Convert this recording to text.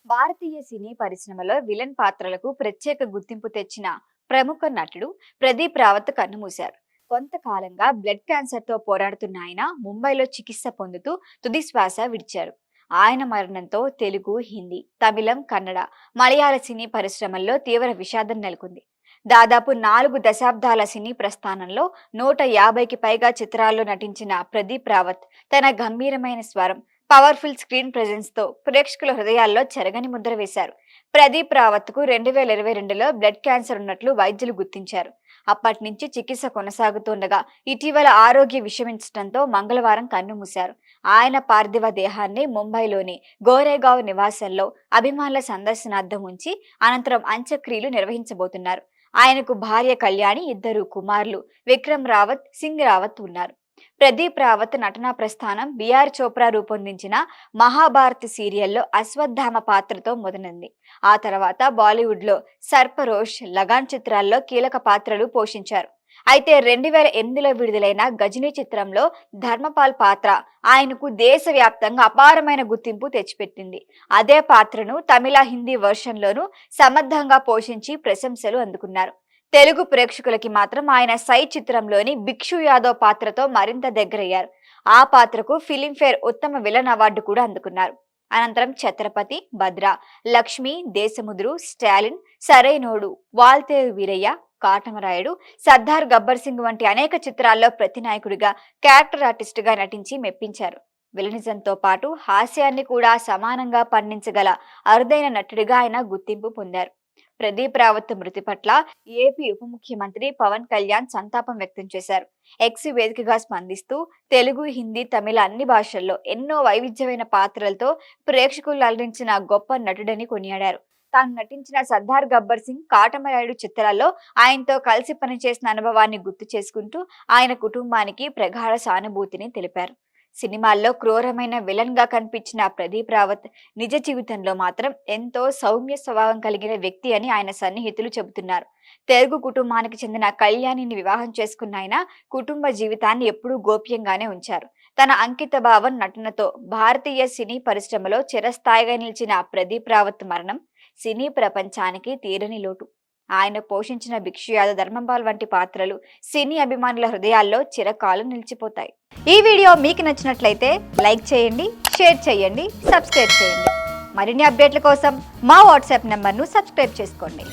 భారతీయ సినీ పరిశ్రమలో విలన్ పాత్రలకు ప్రత్యేక గుర్తింపు తెచ్చిన ప్రముఖ నటుడు ప్రదీప్ రావత్ కన్నుమూశారు. కొంతకాలంగా బ్లడ్ క్యాన్సర్ తో పోరాడుతున్న ఆయన ముంబైలో చికిత్స పొందుతూ తుది శ్వాస విడిచారు. ఆయన మరణంతో తెలుగు, హిందీ, తమిళం, కన్నడ, మలయాళ సినీ పరిశ్రమల్లో తీవ్ర విషాదం నెలకొంది. దాదాపు 4 దశాబ్దాల సినీ ప్రస్థానంలో 150కి పైగా చిత్రాల్లో నటించిన ప్రదీప్ రావత్ తన గంభీరమైన స్వరం, పవర్ఫుల్ స్క్రీన్ ప్రెజెన్స్ తో ప్రేక్షకుల హృదయాల్లో చెరగని ముద్ర వేశారు. ప్రదీప్ రావత్ కు 2022లో బ్లడ్ క్యాన్సర్ ఉన్నట్లు వైద్యులు గుర్తించారు. అప్పటి నుంచి చికిత్స కొనసాగుతుండగా ఇటీవల ఆరోగ్య విషమించడంతో మంగళవారం కన్నుమూశారు. ఆయన పార్థివ దేహాన్ని ముంబైలోని గోరేగావ్ నివాసంలో అభిమానుల సందర్శనార్థం ఉంచి అనంతరం అంత్యక్రియలు నిర్వహించబోతున్నారు. ఆయనకు భార్య కళ్యాణి, 2 కుమారులు విక్రమ్ రావత్, సింగ్ రావత్ ఉన్నారు. ప్రదీప్ రావత్ నటనా ప్రస్థానం బిఆర్ చోప్రా రూపొందించిన మహాభారత్ సీరియల్లో అశ్వత్థామ పాత్రతో మొదలైంది. ఆ తర్వాత బాలీవుడ్ లో సర్పరోష్, లగాన్ చిత్రాల్లో కీలక పాత్రలు పోషించారు. అయితే 2008లో విడుదలైన గజనీ చిత్రంలో ధర్మపాల్ పాత్ర ఆయనకు దేశవ్యాప్తంగా అపారమైన గుర్తింపు తెచ్చిపెట్టింది. అదే పాత్రను తమిళ, హిందీ వెర్షన్లోనూ సమర్థంగా పోషించి ప్రశంసలు అందుకున్నారు. తెలుగు ప్రేక్షకులకి మాత్రం ఆయన సై చిత్రంలోని భిక్షు యాదవ్ పాత్రతో మరింత దగ్గరయ్యారు. ఆ పాత్రకు ఫిలింఫేర్ ఉత్తమ విలన్ అవార్డు కూడా అందుకున్నారు. అనంతరం ఛత్రపతి, భద్ర, లక్ష్మి, దేశముద్రు, స్టాలిన్, సరైనోడు, వాల్తేరు వీరయ్య, కాటమరాయుడు, సర్దార్ గబ్బర్ సింగ్ వంటి అనేక చిత్రాల్లో ప్రతినాయకుడిగా, క్యారెక్టర్ ఆర్టిస్ట్ గా నటించి మెప్పించారు. విలనిజంతో పాటు హాస్యాన్ని కూడా సమానంగా పండించగల అరుదైన నటుడిగా ఆయన గుర్తింపు పొందారు. ప్రదీప్ రావత్ మృతి పట్ల ఏపీ ఉప ముఖ్యమంత్రి పవన్ కళ్యాణ్ సంతాపం వ్యక్తం చేశారు. ఎక్స్ వేదికగా స్పందిస్తూ తెలుగు, హిందీ, తమిళ అన్ని భాషల్లో ఎన్నో వైవిధ్యమైన పాత్రలతో ప్రేక్షకులు అలరించిన గొప్ప నటుడని కొనియాడారు. తాను నటించిన సర్దార్ గబ్బర్ సింగ్, కాటమరాయుడు చిత్రాల్లో ఆయనతో కలిసి పనిచేసిన అనుభవాన్ని గుర్తు చేసుకుంటూ ఆయన కుటుంబానికి ప్రగాఢ సానుభూతిని తెలిపారు. సినిమాల్లో క్రూరమైన విలన్ గా కనిపించిన ప్రదీప్ రావత్ నిజ జీవితంలో మాత్రం ఎంతో సౌమ్య స్వభావం కలిగిన వ్యక్తి అని ఆయన సన్నిహితులు చెబుతున్నారు. తెలుగు కుటుంబానికి చెందిన కళ్యాణిని వివాహం చేసుకున్న ఆయన కుటుంబ జీవితాన్ని ఎప్పుడూ గోప్యంగానే ఉంచారు. తన అంకిత భావం, నటనతో భారతీయ సినీ పరిశ్రమలో చిరస్థాయిగా నిలిచిన ప్రదీప్ రావత్ మరణం సినీ ప్రపంచానికి తీరని లోటు. ఆయన పోషించిన భిక్షు యాదవ్, ధర్మపాల్ వంటి పాత్రలు సినీ అభిమానుల హృదయాల్లో చిరకాలం నిలిచిపోతాయి. ఈ వీడియో మీకు నచ్చినట్లయితే లైక్ చేయండి, షేర్ చేయండి, సబ్స్క్రైబ్ చేయండి. మరిన్ని అప్డేట్ల కోసం మా వాట్సాప్ నెంబర్ను సబ్స్క్రైబ్ చేసుకోండి.